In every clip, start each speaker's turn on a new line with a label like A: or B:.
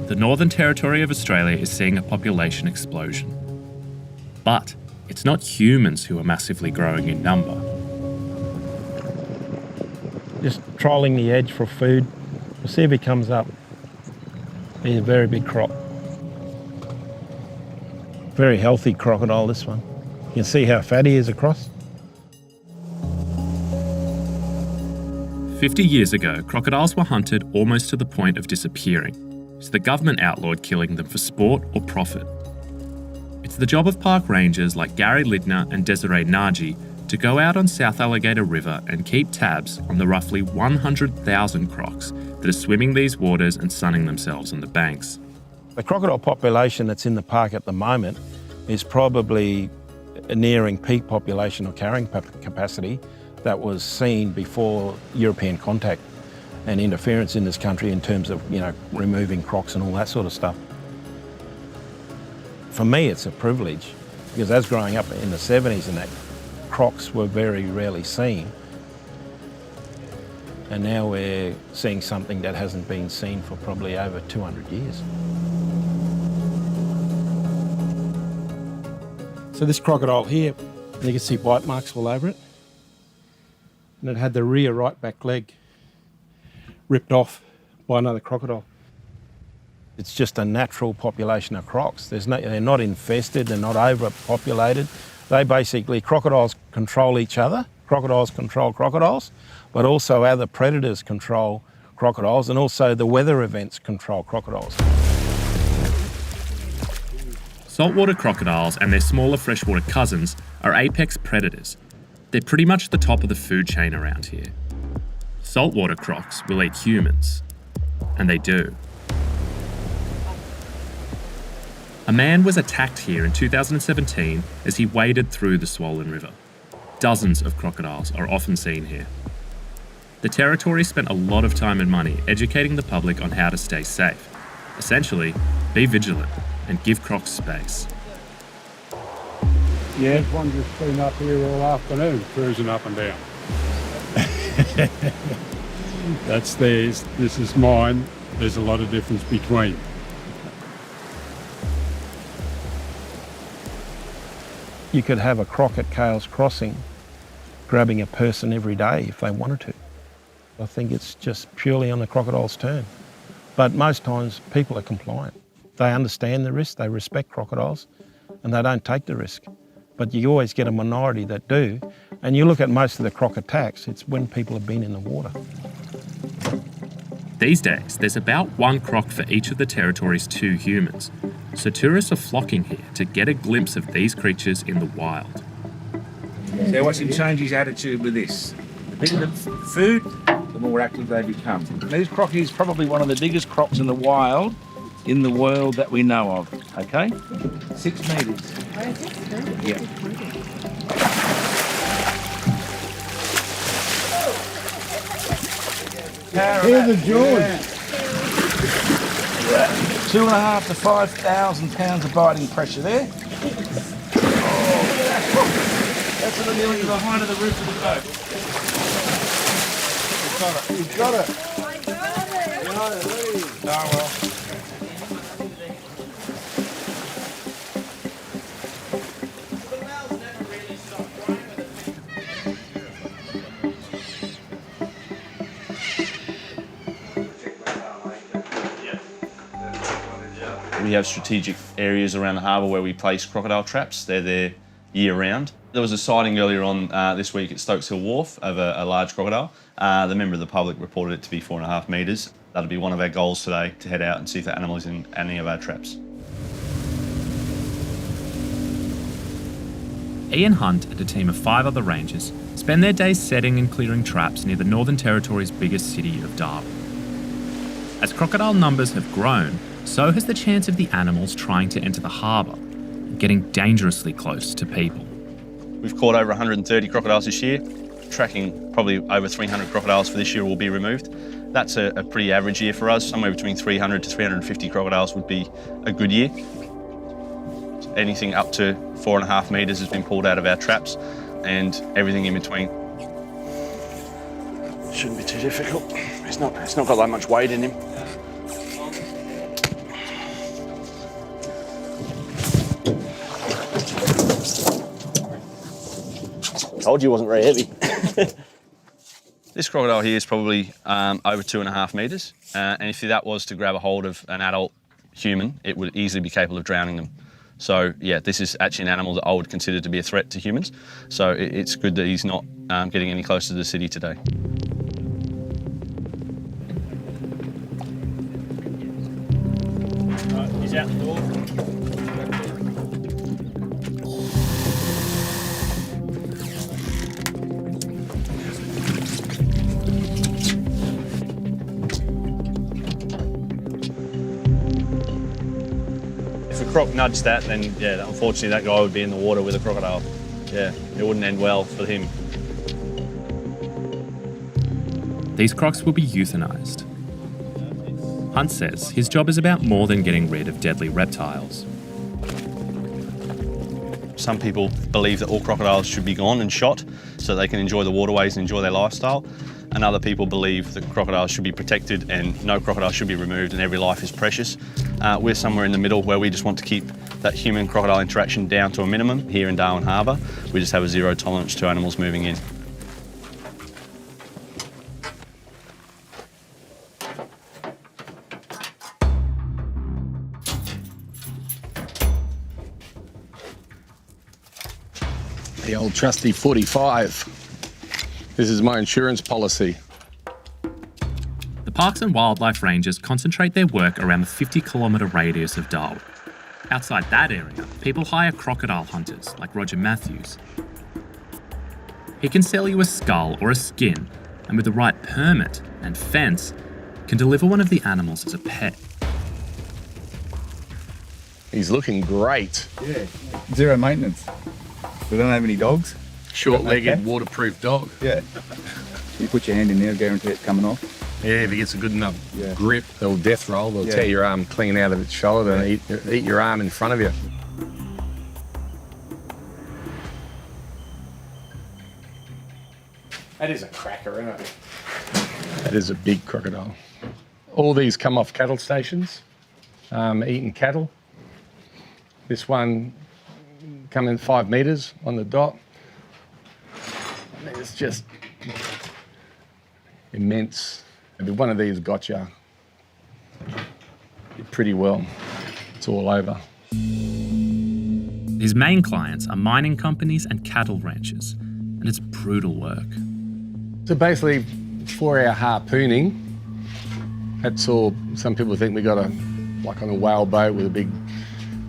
A: the Northern Territory of Australia is seeing a population explosion. But it's not humans who are massively growing in number.
B: Just trolling the edge for food. We'll see if he comes up. He's a very big croc. Very healthy crocodile, this one. You can see how fat he is across.
A: 50 years ago, crocodiles were hunted almost to the point of disappearing, so the government outlawed killing them for sport or profit. It's the job of park rangers like Gary Lidner and Desiree Nagy to go out on South Alligator River and keep tabs on the roughly 100,000 crocs that are swimming these waters and sunning themselves on the banks.
B: The crocodile population that's in the park at the moment is probably nearing peak population or carrying capacity that was seen before European contact and interference in this country in terms of, removing crocs and all that sort of stuff. For me, it's a privilege because as growing up in the 70s and that, crocs were very rarely seen. And now we're seeing something that hasn't been seen for probably over 200 years. So this crocodile here, you can see bite marks all over it. And it had the rear right back leg ripped off by another crocodile. It's just a natural population of crocs. They're not infested, they're not overpopulated. Crocodiles control each other, crocodiles control crocodiles, but also other predators control crocodiles, and also the weather events control crocodiles.
A: Saltwater crocodiles and their smaller freshwater cousins are apex predators. They're pretty much the top of the food chain around here. Saltwater crocs will eat humans, and they do. A man was attacked here in 2017 as he waded through the swollen river. Dozens of crocodiles are often seen here. The Territory spent a lot of time and money educating the public on how to stay safe. Essentially, be vigilant and give crocs space.
C: Yeah, one just been up here all afternoon, cruising up and down. That's theirs, this is mine. There's a lot of difference between.
B: You could have a croc at Cales Crossing grabbing a person every day if they wanted to. I think it's just purely on the crocodile's turn. But most times people are compliant. They understand the risk, they respect crocodiles, and they don't take the risk. But you always get a minority that do. And you look at most of the croc attacks, it's when people have been in the water.
A: These days, there's about one croc for each of the Territory's 2 humans. So tourists are flocking here to get a glimpse of these creatures in the wild.
D: So watch him change his attitude with this. The bigger the food, the more active they become. This croc is probably one of the biggest crocs in the wild in the world that we know of, okay? 6 metres. Yeah.
C: Here's the jaws.
D: 2,500 to 5,000 pounds of biting pressure there. Oh. That's what nearly the height of the roof of the boat.
C: You've got it.
D: Oh well.
E: We have strategic areas around the harbour where we place crocodile traps. They're there year-round. There was a sighting earlier on this week at Stokes Hill Wharf of a large crocodile. The member of the public reported it to be 4.5 metres. That'll be one of our goals today, to head out and see if that animal is in any of our traps.
A: Ian Hunt and a team of 5 other rangers spend their days setting and clearing traps near the Northern Territory's biggest city of Darwin. As crocodile numbers have grown, so has the chance of the animals trying to enter the harbour, getting dangerously close to people.
E: We've caught over 130 crocodiles this year. Tracking probably over 300 crocodiles for this year will be removed. That's a pretty average year for us. Somewhere between 300 to 350 crocodiles would be a good year. Anything up to 4.5 metres has been pulled out of our traps, and everything in between.
F: Shouldn't be too difficult. It's not got that much weight in him. Told you it wasn't very heavy.
E: This crocodile here is probably over 2.5 metres, and if that was to grab a hold of an adult human, it would easily be capable of drowning them. So yeah, this is actually an animal that I would consider to be a threat to humans. So it's good that he's not getting any closer to the city today.
F: He's out the door.
E: If a croc nudged that, then yeah, unfortunately that guy would be in the water with a crocodile. Yeah, it wouldn't end well for him.
A: These crocs will be euthanized. Hunt says his job is about more than getting rid of deadly reptiles.
E: Some people believe that all crocodiles should be gone and shot so they can enjoy the waterways and enjoy their lifestyle. And other people believe that crocodiles should be protected and no crocodile should be removed and every life is precious. We're somewhere in the middle where we just want to keep that human-crocodile interaction down to a minimum here in Darwin Harbour. We just have a zero tolerance to animals moving in.
G: The old trusty 45. This is my insurance policy.
A: The Parks and Wildlife Rangers concentrate their work around the 50-kilometre radius of Darwin. Outside that area, people hire crocodile hunters like Roger Matthews. He can sell you a skull or a skin, and with the right permit and fence, can deliver one of the animals as a pet.
G: He's looking great.
H: Yeah, zero maintenance. We don't have any dogs.
G: Short-legged, waterproof dog.
H: Yeah. You put your hand in there, guarantee it coming off.
G: Yeah, if he gets a good enough
H: Yeah.
G: grip, they'll death roll. They'll tear your arm clean out of its shoulder and eat your arm in front of you. That is a cracker, isn't it? That is a big crocodile. All these come off cattle stations, eating cattle. This one come in 5 metres on the dot. I mean, it's just immense. If one of these got you, pretty well. It's all over.
A: His main clients are mining companies and cattle ranchers, and it's brutal work.
G: So basically, 4-hour harpooning. That's all. Some people think we got like on a whale boat with a big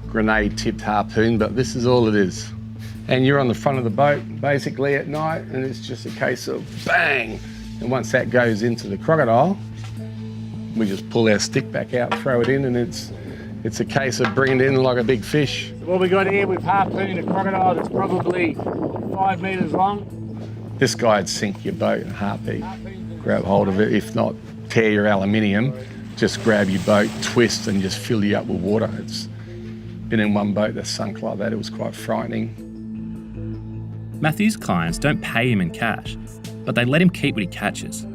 G: grenade-tipped harpoon, but this is all it is. And you're on the front of the boat basically at night, and it's just a case of bang. And once that goes into the crocodile, we just pull our stick back out, throw it in, and it's a case of bringing it in like a big fish.
I: What we got here, we've harpooned a crocodile that's probably 5 metres long.
G: This guy'd sink your boat in a heartbeat. Grab hold of it, if not tear your aluminium, just grab your boat, twist, and just fill you up with water. It's been in one boat that sunk like that. It was quite frightening.
A: Matthew's clients don't pay him in cash, but they let him keep what he catches.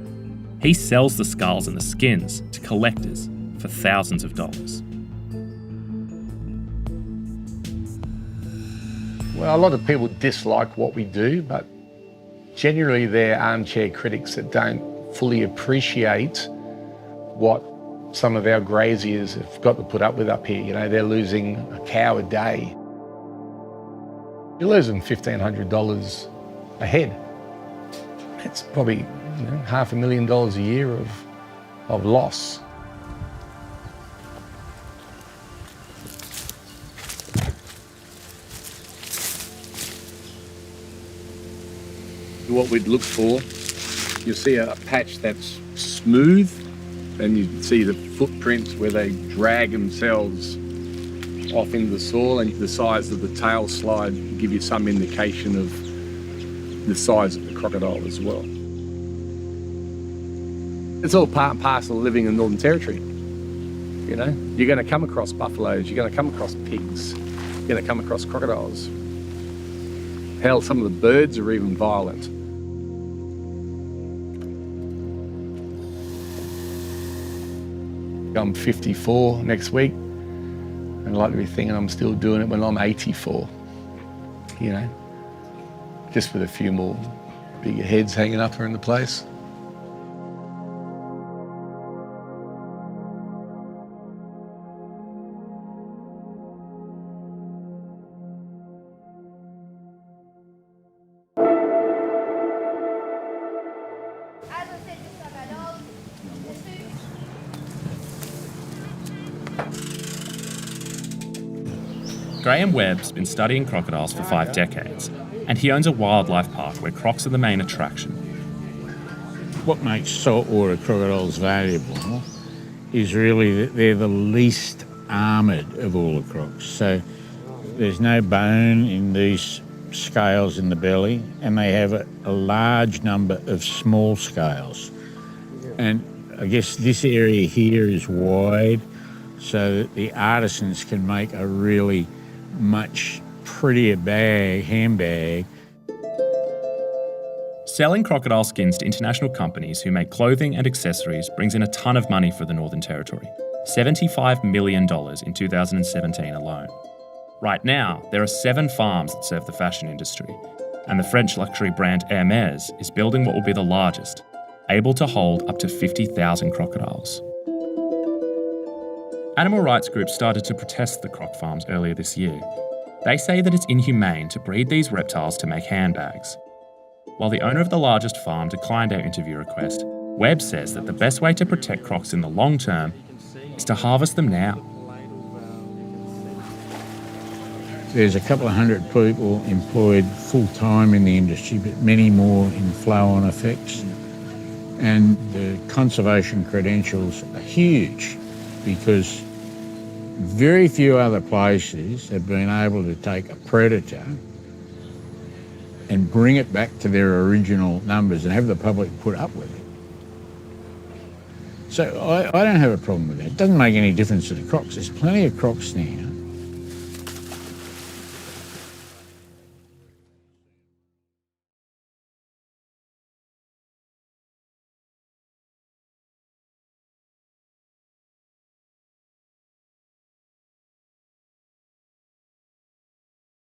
A: He sells the skulls and the skins to collectors for thousands of dollars.
G: Well, a lot of people dislike what we do, but generally they're armchair critics that don't fully appreciate what some of our graziers have got to put up with up here. You know, they're losing a cow a day. You're losing $1,500 a head. It's probably $500,000 a year of loss. What we'd look for, you'll see a patch that's smooth, and you see the footprints where they drag themselves off into the soil, and the size of the tail slide will give you some indication of the size of the crocodile as well. It's all part and parcel of living in the Northern Territory. You know, you're going to come across buffaloes, you're going to come across pigs, you're going to come across crocodiles. Hell, some of the birds are even violent. I'm 54 next week, and I'd like to be thinking I'm still doing it when I'm 84, you know. just with a few more bigger heads hanging up around the place.
A: Graham Webb's been studying crocodiles for 5 decades, and he owns a wildlife park where crocs are the main attraction.
I: What makes saltwater crocodiles valuable is really that they're the least armoured of all the crocs. So there's no bone in these scales in the belly, and they have a large number of small scales. And I guess this area here is wide, so that the artisans can make a really much prettier handbag.
A: Selling crocodile skins to international companies who make clothing and accessories brings in a ton of money for the Northern Territory, $75 million in 2017 alone. Right now, there are 7 farms that serve the fashion industry, and the French luxury brand Hermès is building what will be the largest, able to hold up to 50,000 crocodiles. Animal rights groups started to protest the croc farms earlier this year. They say that it's inhumane to breed these reptiles to make handbags. While the owner of the largest farm declined our interview request, Webb says that the best way to protect crocs in the long term is to harvest them now.
I: There's a couple of hundred people employed full-time in the industry, but many more in flow-on effects. And the conservation credentials are huge, because very few other places have been able to take a predator and bring it back to their original numbers and have the public put up with it. So I don't have a problem with that. It doesn't make any difference to the crocs. There's plenty of crocs now.